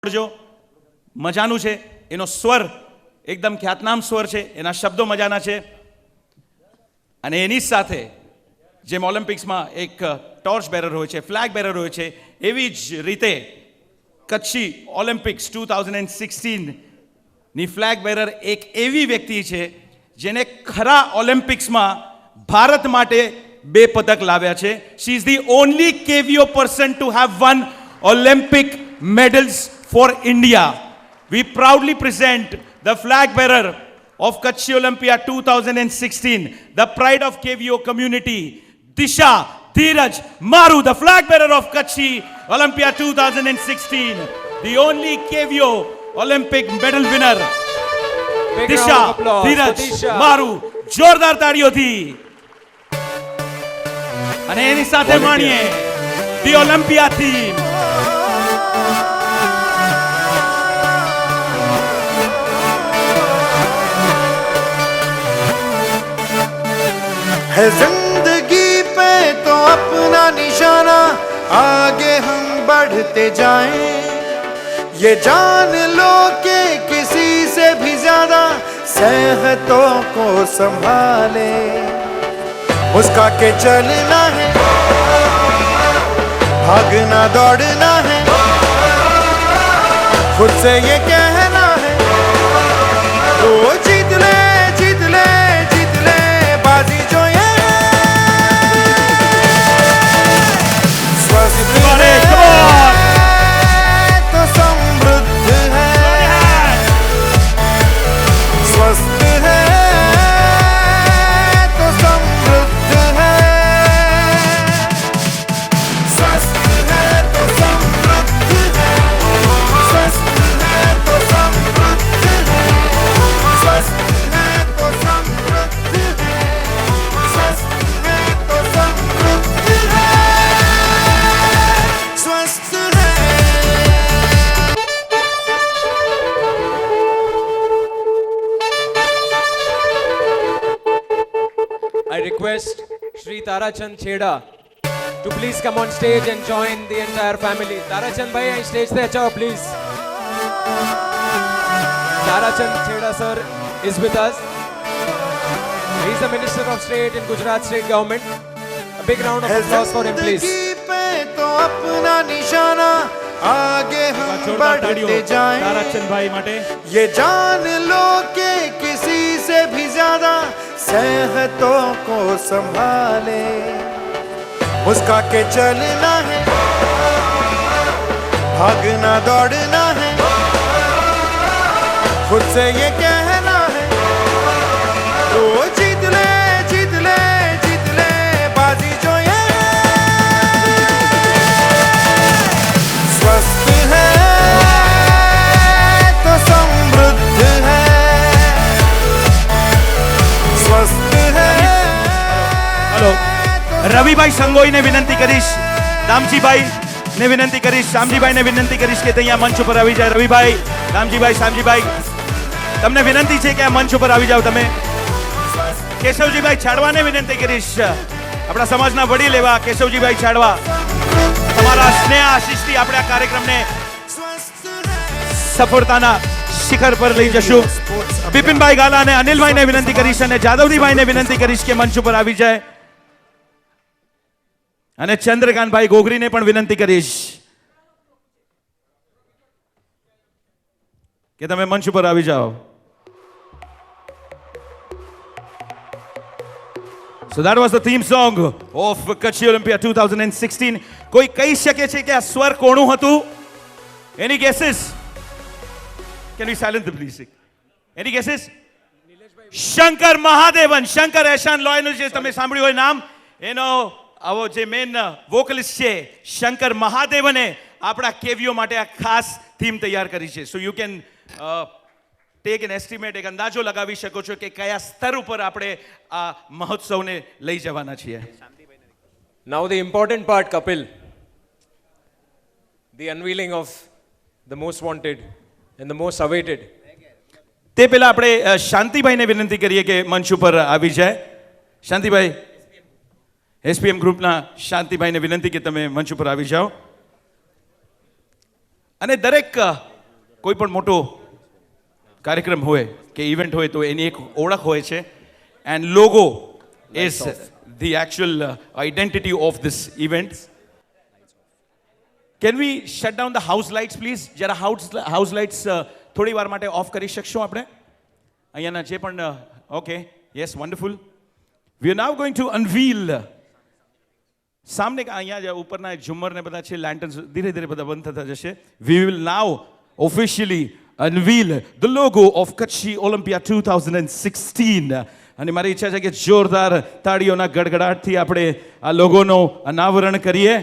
જો મજાનું છે, એનો સ્વર એકદમ ખ્યાતનામ સ્વર છે, એના શબ્દો મજાના છે અને એની સાથે જેમ ઓલિમ્પિક્સમાં એક ટોર્ચ બેરર હોય છે, ફ્લેગ બેરર હોય છે, એવી જ રીતે કચ્છી ઓલિમ્પિક્સ 2016 ની ફ્લેગ બેરર એક એવી વ્યક્તિ છે જેને ખરા ઓલિમ્પિક્સમાં ભારત માટે 2 પદક લાવ્યા છે. શી ઇઝ ધી ઓનલી કેવીઓ person to have won Olympic medals for India. We proudly present the flag bearer of Kutchi Olympia 2016, the pride of KVO community, Disha Dheeraj Maru, the flag bearer of Kutchi Olympia 2016, the only KVO Olympic medal winner, Disha Dheeraj Maru. જોરદાર તાળીઓથી અને એની સાથે માણીએ the Olympia team. है जिंदगी पे तो अपना निशाना, आगे हम बढ़ते जाएं. ये जान लो कि किसी से भी ज्यादा सेहतों को संभाले. मुस्का के चलना है, भागना दौड़ना है, खुद से ये कहना है तो जीत ले जीत ले जीत ले बाजी जो ये स्वस्थ है तो समृद्ध है, स्वस्थ है तो समृद्ध है, स्वस्थ है तो समृद्ध है, स्वस्थ है तो समृद्ध है, स्वस्थ है तो समृद्ध है, स्वस्थ है तो समृद्ध है, स्वस्थ है. I request Shri Tarachand Chheda to please come on stage and join the entire family. Tarachand bhai, અહીં stage पे achao please. Tarachand Chheda sir is with us. He is the Minister of State in Gujarat State Government. A big round of applause for him please. जिंदगी पे तो अपना निशाना, आगे हम बढ़ते जाएं. તારાચંદ ભાઈ માટે ये जान लो कि किसी से भी ज्यादा सेहतों को संभाले. मुस्का के चलना है, भागना दौड़ना है, खुद से ये कहना है तो जीत ले जीत ले जीत ले बाजी जो ये स्वस्थ है तो समृद्ध है, स्वस्थ है. હલો રવિભાઈ સંગોઈને વિનંતી કરીશ, દામજીભાઈ ને વિનંતી કરીશ, શામજીભાઈ ને વિનંતી કરીશ કે અહીંયા મંચ ઉપર આવી જાય. રવિભાઈ, દામજીભાઈ, શામજીભાઈ, તમને વિનંતી છે કે આ મંચ ઉપર આવી જાવ. તમે કેશવજીભાઈ છાડવાને વિનંતી કરીશ, આપણા સમાજના વડીલ એવા કેશવજીભાઈ છાડવા, તમારા સ્નેહ આશીષથી આપણે આ કાર્યક્રમને સફળતાના શિખર પર લઈ જશું. બિપિનભાઈ ગાલા અને અનિલભાઈને વિનંતી કરીશ અને જાદવજીભાઈને વિનંતી કરીશ કે મંચ ઉપર આવી જાય અને ચંદ્રકાંતભાઈ ગોગરીને પણ વિનંતી કરીશ કે તમે મંચ ઉપર આવી જાઓ. So that was the theme song of Kutchi Olympia 2016. કોઈ કહી શકે છે કે આ સ્વર કોનું હતું? Any guesses? Can we silence the music? Any guesses? Shankar Mahadevan. Shankar Ehsan લોયનું જે તમે સાંભળ્યું હોય નામ, એનો આવો જે મેન વોકલિસ્ટ છે શંકર મહાદેવને આપણા કેવીઓ માટે આ ખાસ થીમ તૈયાર કરી છે. So you can take N estimate, એક અંદાજો લગાવી શકો છો કે કયા સ્તર ઉપર આપણે આ મહોત્સવને લઈ જવાના છીએ. Now the important part, Kapil. The unveiling of the most wanted and the most awaited. તે પહેલા આપણે શાંતિભાઈને વિનંતી કરીએ કે મંચ ઉપર આવી જાય. શાંતિભાઈ, એસપીએમ ગ્રુપના શાંતિભાઈને વિનંતી કે તમે મંચ ઉપર આવી જાઓ અને દરેક કોઈ પણ મોટો કાર્યક્રમ હોય કે ઇવેન્ટ હોય તો એની એક ઓળખ હોય છે and logo is the actual identity of this event. Can we shut down the house lights please? જરા હાઉસ લાઇટ્સ થોડી વાર માટે ઓફ કરી શકશો આપણે? અહીંયાના જે પણ okay yes wonderful. We are now going to unveil સામને અહીંયા જે ઉપરના ઝુમ્મર ને બધા છે લેન્ટર્સ ધીરે ધીરે બધા બંધ થતા જશે. We will now officially unveil the logo of Kutchi Olympia 2016. અને મારી ઈચ્છા છે કે જોરદાર તાળીઓના ગડગડાટથી આપણે આ લોગોનો અનાવરણ કરીએ.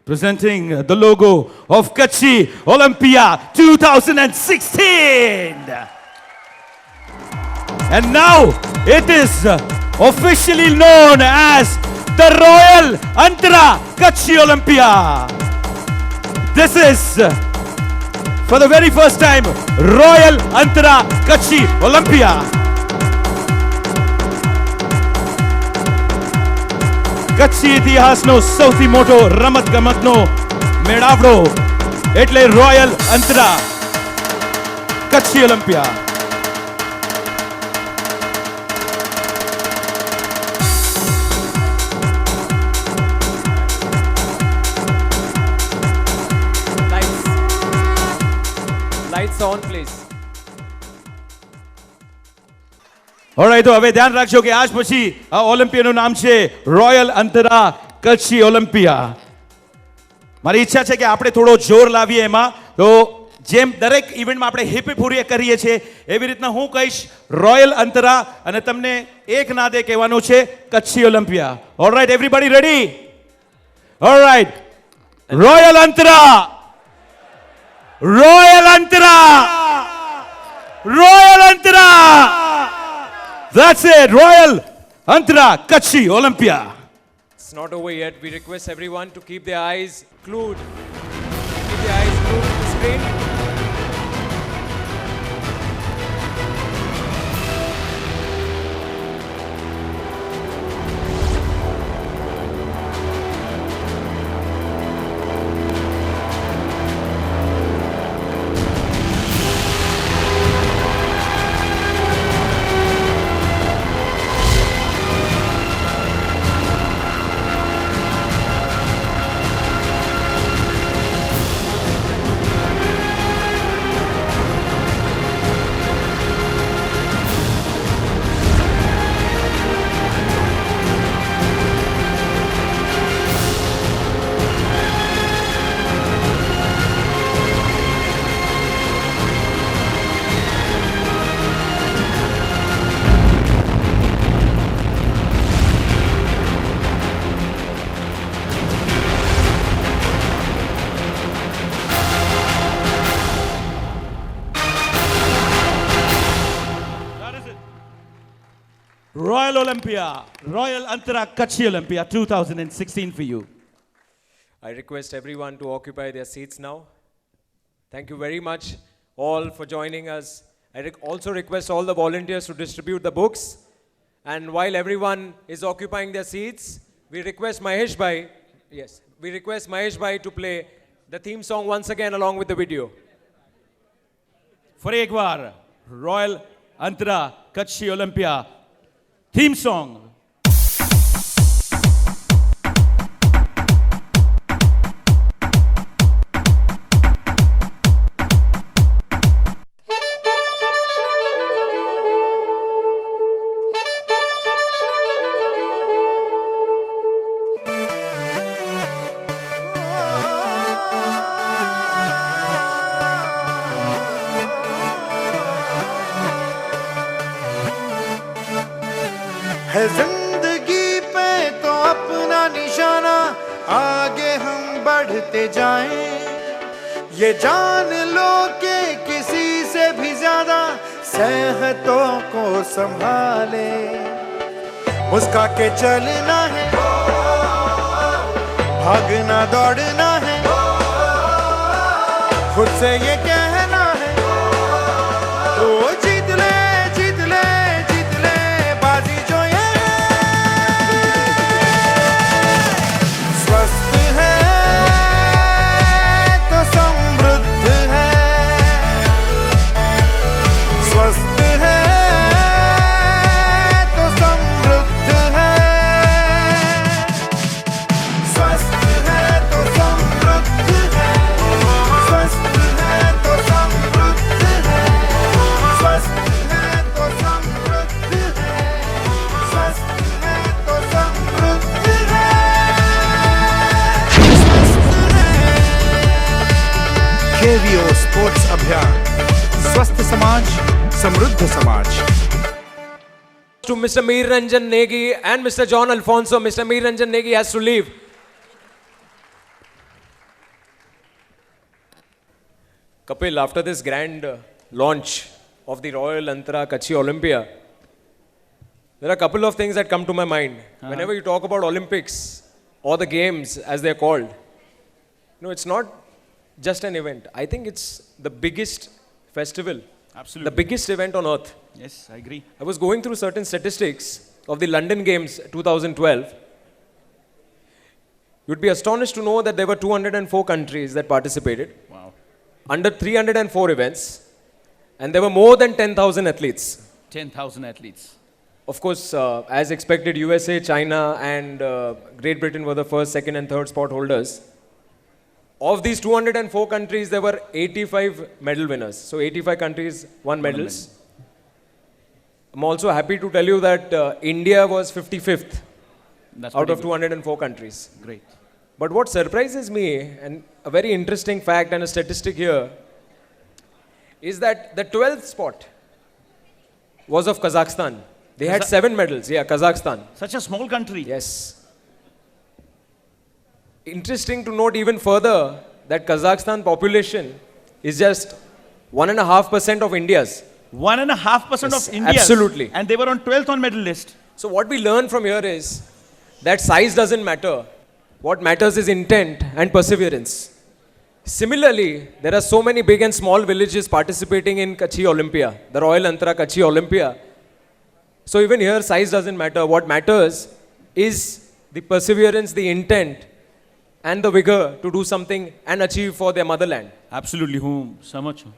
Presenting the logo of Kachi Olympia 2016. And now it is officially known as the Royal Antara Kachi Olympia. This is for the very first time Royal Antara Kachi Olympia. Kutchi ઇતિહાસનો સૌથી મોટો રમત ગમતનો મેળાવડો એટલે royal Antara Kutchi Olympia. Lights on, please. Alright, તો હવે ધ્યાન રાખજો કે આજ પછી આ ઓલિમ્પિયાનું નામ છે રોયલ અંતરા કચ્છી ઓલિમ્પિયા. મારી ઈચ્છા છે કે આપણે થોડો જોર લાવીએ એમાં. તો જેમ દરેક ઇવેન્ટમાં આપણે હિપ હિપ હુરીએ કરીએ છીએ એવી રીતના હું કહીશ રોયલ અંતરા અને તમને એક નાદે કહેવાનું છે Kutchi Olympia. Alright everybody ready? Alright, royal Antara, royal Antara, royal Antara. That's it, Royal Antara Kachi Olympia. It's not over yet. We request everyone to keep their eyes glued. Keep their eyes glued to the screen. Royal Olympia, Royal Antara Kachi Olympia 2016 for you. I request everyone to occupy their seats now. Thank you very much all for joining us. I also request all the volunteers to distribute the books. And while everyone is occupying their seats, we request Mahesh Bhai, to play the theme song once again along with the video. For एक बार Royal Antara Kachi Olympia theme song. है जिंदगी पे तो अपना निशाना, आगे हम बढ़ते जाएं. ये जान लो कि किसी से भी ज्यादा सेहतों को संभाले. मुस्का के चलना है, भागना दौड़ना है, खुद से ये कहना है तो जीत ले, जीत ले, जीत ले बाजी जो ये स्वस्थ है तो समृद्ध है, સમાજ સમૃદ્ધ સમાજ. To Mr. Meer Ranjan Negi and Mr. John Alfonso. Mr. Meer Ranjan Negi has to leave. Kapil, after this grand launch of the Royal Antara Kutchi Olympia, there are a couple of things that come to my mind. Whenever you talk about Olympics or the games as they're called, no, it's not just an event. I think it's the biggest festival, Absolutely. the biggest event on earth. Yes, I agree. I was going through certain statistics of the London Games 2012. You'd be astonished to know that there were 204 countries that participated Wow. under 304 events, and there were more than 10,000 athletes. 10,000 athletes. Of course, as expected, USA, China, and Great Britain were the first, second, and third spot holders. Of these 204 countries, there were 85 medal winners. So 85 countries won medals. I'm also happy to tell you that India was 55th That's out pretty of good. 204 countries. Great. But what surprises me, and a very interesting fact and a statistic here, is that the 12th spot was of Kazakhstan. They had 7 medals. Yeah, Kazakhstan. Such a small country. Yes. Interesting to note even further that Kazakhstan population is just 1.5% of India's. 1.5% Yes, of India. absolutely. And they were on 12th on medal list. So what we learn from here is that size doesn't matter. What matters is intent and perseverance. Similarly, there are so many big and small villages participating in Kutchi Olympia, the Royal Antara Kutchi Olympia. So even here, size doesn't matter. What matters is the perseverance, the intent, and the vigor to do something and achieve for their motherland. Absolutely. હું સમજ છું.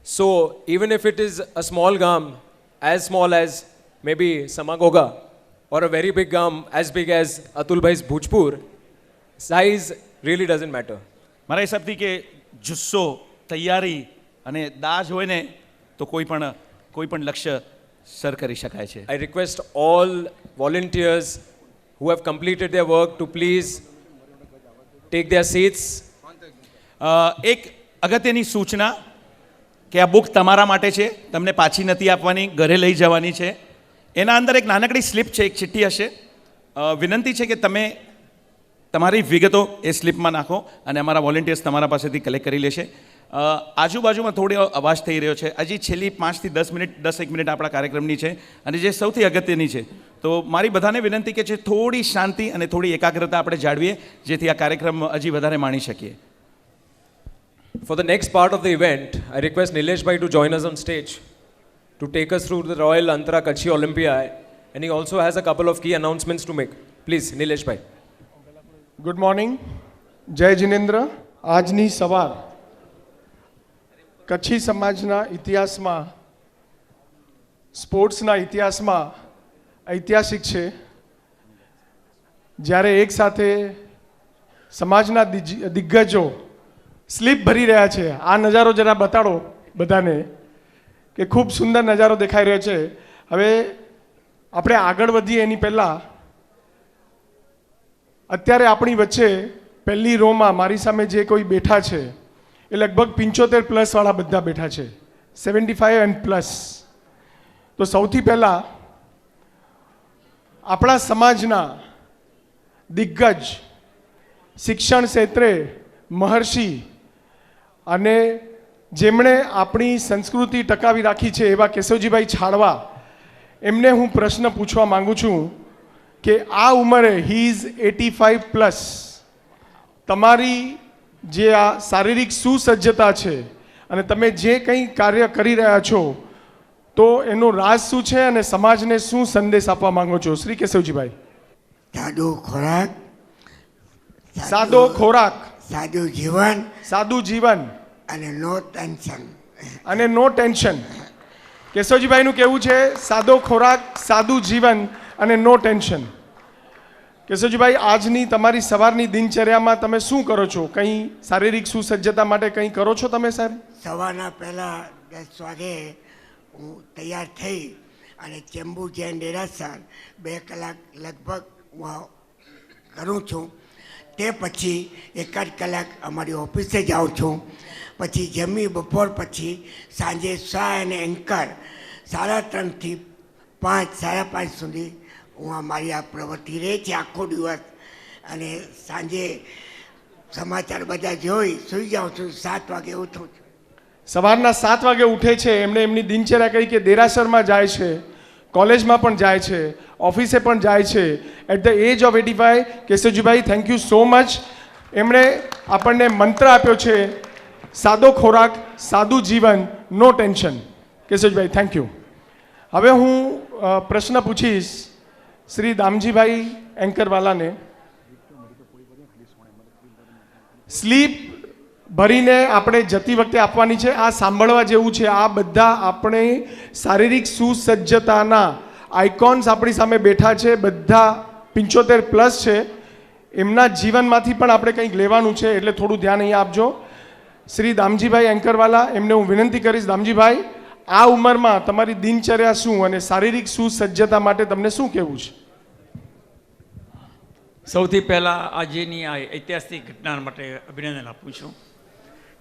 So even if it is a small gam, as small as maybe Samagoga, or a very big gam as big as Atul Bhai's Bhojpur, size really doesn't matter. મારા હિસાબથી કે જુસ્સો તૈયારી અને દાજ હોય ને તો કોઈ પણ લક્ષ્ય સર કરી શકાય છે. I request all volunteers who have completed their work to please take their seats. એક અગત્યની સૂચના કે આ બુક તમારા માટે છે, તમને પાછી નથી આપવાની, ઘરે લઈ જવાની છે. એના અંદર એક નાનકડી સ્લિપ છે, એક ચિઠ્ઠી હશે. વિનંતી છે કે તમે તમારી વિગતો એ સ્લિપમાં નાખો અને અમારા વોલેન્ટિયર્સ તમારા પાસેથી કલેક્ટ કરી લેશે. આજુબાજુમાં થોડો અવાજ થઈ રહ્યો છે. હજી છેલ્લી 5 થી 10 મિનિટ 10-1 મિનિટ આપણા કાર્યક્રમની છે અને જે સૌથી અગત્યની છે તો મારી બધાને વિનંતી કે છે થોડી શાંતિ અને થોડી એકાગ્રતા આપણે જાળવીએ જેથી આ કાર્યક્રમ હજી વધારે માણી શકીએ. For the next part of the event, I request Nilesh Bhai to join us on stage to take us through the Royal Antara Kutchi Olympia, and he also has a couple of key announcements to make. Please, Nilesh Bhai. Good morning. જય જિનેન્દ્ર. આજની સવાર કચ્છી સમાજના ઇતિહાસમાં, સ્પોર્ટ્સના ઇતિહાસમાં ઐતિહાસિક છે. જ્યારે એકસાથે સમાજના દિગ્ગજો સ્લીપ ભરી રહ્યા છે. આ નજારો જરા બતાડો બધાને કે ખૂબ સુંદર નજારો દેખાઈ રહ્યો છે. હવે આપણે આગળ વધીએ એની પહેલાં અત્યારે આપણી વચ્ચે પહેલી રોમાં મારી સામે જે કોઈ બેઠા છે એ લગભગ 75+ વાળા બધા બેઠા છે, 75 એન્ડ પ્લસ. તો સૌથી પહેલાં આપણા સમાજના દિગ્ગજ, શિક્ષણ ક્ષેત્રે મહર્ષિ અને જેમણે આપણી સંસ્કૃતિ ટકાવી રાખી છે એવા કેશવજીભાઈ છાળવા, એમને હું પ્રશ્ન પૂછવા માંગુ છું કે આ ઉંમરે હી ઇઝ 85+, તમારી જે આ શારીરિક સુસજ્જતા છે અને તમે જે કંઈ કાર્ય કરી રહ્યા છો તો એનો રાજ શું છે અને સમાજને શું સંદેશ આપવા માંગો છો? શ્રી કેશવજીભાઈ. સાદો ખોરાક, સાદો ખોરાક, સાદું જીવન સાદું જીવન અને નો ટેન્શન. અને નો ટેન્શન. કેશવજીભાઈનું કહેવું છે સાદો ખોરાક, સાદું જીવન અને નો ટેન્શન. કેશવજીભાઈ, આજની તમારી સવારની દિનચર્યામાં તમે શું કરો છો? કંઈ શારીરિક સુસજ્જતા માટે કંઈ કરો છો તમે સાહેબ? સવારના પહેલાં 10 વાગે હું તૈયાર થઈ અને ચેમ્બુર જૈન ડેરાસર 2 કલાક લગભગ હું કરું છું. તે પછી 1 કલાક અમારી ઓફિસે જાઉં છું. પછી જમી બપોર પછી સાંજે શા અને એન્કર 3:30 થી 5, 5:30 સુધી હું અમારી આ પ્રવૃત્તિ રહે છે આખો દિવસ. અને સાંજે સમાચાર બધા જોઈ સૂઈ જાઉં છું. 7 વાગે ઉઠું છું. સવારના 7 વાગે ઉઠે છે. એમણે એમની દિનચર્યા કહી કે દેરાસરમાં જાય છે, કોલેજમાં પણ જાય છે, ઓફિસે પણ જાય છે. At the age of 85, Keshavjibhai thank you so much. એમણે આપણને મંત્ર આપ્યો છે, સાદો ખોરાક, સાદું જીવન, no tension. Keshavjibhai thank you. હવે હું પ્રશ્ન પૂછીશ શ્રી દામજીભાઈ એન્કરવાલાને. સ્લીપ ભરીને આપણે જતી વખતે આપવાની છે. આ સાંભળવા જેવું છે. આ બધા આપણે શારીરિક સુસજ્જતાના આઇકોન્સ આપણી સામે બેઠા છે. બધા 75+ છે. એમના જીવનમાંથી પણ આપણે કંઈક લેવાનું છે, એટલે થોડું ધ્યાન અહીંયા આપજો. શ્રી દામજીભાઈ એન્કરવાલા, એમને હું વિનંતી કરીશ. દામજીભાઈ, આ ઉંમરમાં તમારી દિનચર્યા શું અને શારીરિક સુસજ્જતા માટે તમને શું કહેવું છે? સૌથી પહેલાં આજની આ ઐતિહાસિક ઘટના માટે અભિનંદન આપું છું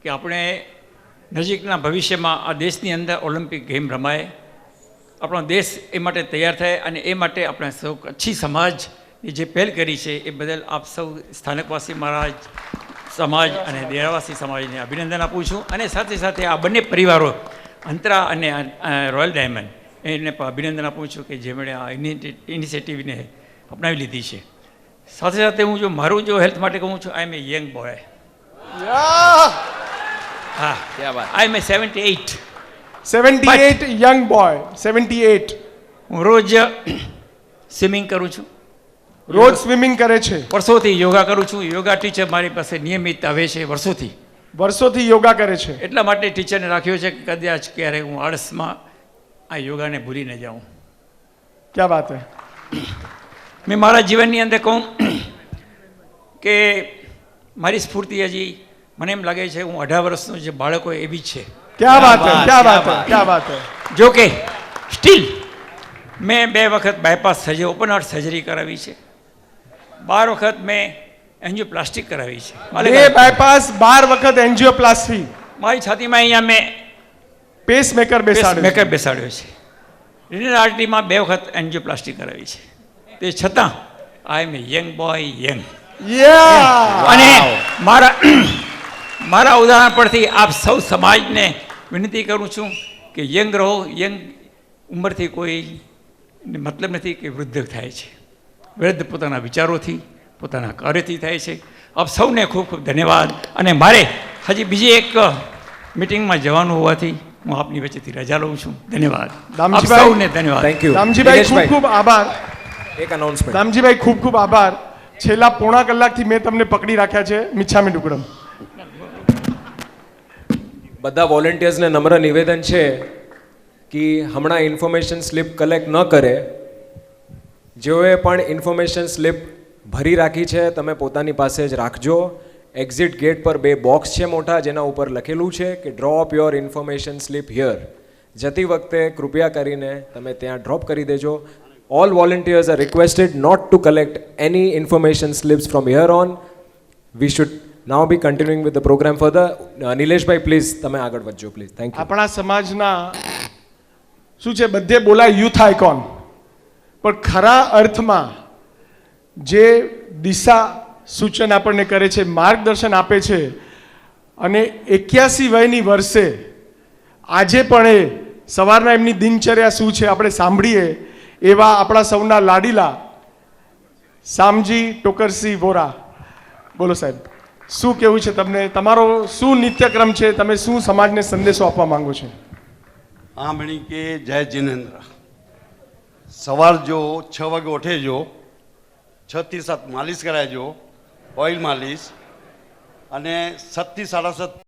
કે આપણે નજીકના ભવિષ્યમાં આ દેશની અંદર ઓલિમ્પિક ગેમ રમાય, આપણો દેશ એ માટે તૈયાર થાય, અને એ માટે આપણે સૌ કચ્છી સમાજની જે પહેલ કરી છે એ બદલ આપ સૌ સ્થાનકવાસી મહારાજ સમાજ અને દેરાવાસી સમાજને અભિનંદન આપું છું. અને સાથે સાથે આ બંને પરિવારો અંતરા અને રોયલ ડાયમંડ એને પણ અભિનંદન આપું છું કે જેમણે આ ઇનિશિયેટિવને અપનાવી લીધી છે. સાથે સાથે હું જો મારું જો હેલ્થ માટે કહું છું, આઈ એમ એ યંગ બોય. હા, આઈ એમ એ 78. 78 યંગ બોય. 78. હું રોજ સ્વિમિંગ કરું છું, રોજ સ્વિમિંગ કરે છે, વર્ષોથી યોગા કરું છું. યોગા ટીચર મારી પાસે નિયમિત આવે છે વર્ષોથી યોગા કરે છે. એટલા માટે ટીચરને રાખ્યો છે કે કદાચ ક્યારે હું આળસમાં આ યોગાને ભૂલી ન જાઉં. ક્યાં વાત હે. મેં મારા જીવનની અંદર કહું કે મારી સ્ફૂર્તિ હજી મને એમ લાગે છે હું 18 વર્ષનો જે બાળક હોય એવી જ છે. ક્યાં વાત હે, ક્યાં વાત હે, ક્યાં વાત હે. જો કે સ્ટીલ મેં 2 વખત bypass surgery, open heart surgery કરાવી છે. 12 વખત મેં એન્જિયોપ્લાસ્ટિક કરાવી છે. 2 બાયપાસ, 12 વખત એન્જિયોપ્લાસ્ટી. મારી છાતીમાં અહીંયા મેં પેસમેકર મેકર બેસાડ્યો છે. રિનલ આર્ટરીમાં 2 વખત એન્જિયોપ્લાસ્ટિક કરાવી છે. તે છતાં આઈ એમ એ યંગ બોય, યંગ. અને મારા ઉદાહરણ પરથી આપ સૌ સમાજને વિનંતી કરું છું કે યંગ રહો. યંગ ઉંમરથી કોઈ મતલબ નથી કે વૃદ્ધ થાય છે. વૃદ્ધ પોતાના વિચારોથી, પોતાના કાર્યથી થાય છે. આપ સૌને ખૂબ ખૂબ ધન્યવાદ. અને મારે હજી બીજી એક મિટિંગમાં જવાનું હોવાથી હું આપની વચ્ચેથી રજા લઉં છું. ધન્યવાદ. આપ સૌને ધન્યવાદ. Thank you. દામજીભાઈ ખૂબ ખૂબ આભાર. એક અનાઉન્સમેન્ટ. દામજીભાઈ ખૂબ ખૂબ આભાર. છેલ્લા પોણા કલાકથી મેં તમને પકડી રાખ્યા છે. મિચ્છામી ડુકડમ. બધા વોલેન્ટિયર્સને નમ્ર નિવેદન છે કે હમણાં ઇન્ફોર્મેશન સ્લિપ કલેક્ટ ન કરે. જેઓએ પણ ઇન્ફોર્મેશન સ્લિપ ભરી રાખી છે તમે પોતાની પાસે જ રાખજો. એક્ઝિટ ગેટ પર 2 બોક્સ છે મોટા, જેના ઉપર લખેલું છે કે drop your information slip here. જતી વખતે કૃપયા કરીને તમે ત્યાં ડ્રોપ કરી દેજો. All volunteers are requested not to collect any information slips from here on. We should now be continuing with the program further. Nileshbhai, please, તમે આગળ વધજો પ્લીઝ. Thank you. આપણા સમાજના શું છે, બધે બોલાય યુથ આઇકોન, પણ ખરા અર્થમાં જે દિશા સૂચન આપણને કરે છે, માર્ગદર્શન આપે છે, અને 81 વયની વર્ષે આજે પણ એ સવારના એમની દિનચર્યા શું છે આપણે સાંભળીએ. એવા આપણા સૌના લાડીલા શામજી ટોકરસિંહ વોરા. બોલો સાહેબ, શું કહેવું છે તમને? તમારો શું નિત્યક્રમ છે? તમે શું સમાજને સંદેશો આપવા માંગો છો? હા મણી કે જય જિનેન્દ્ર. સવાર જો 6 વાગે ઉઠેજો, 6 થી 7 માલિશ કરાયજો, ઓઇલ માલિશ, અને 7 થી 7:30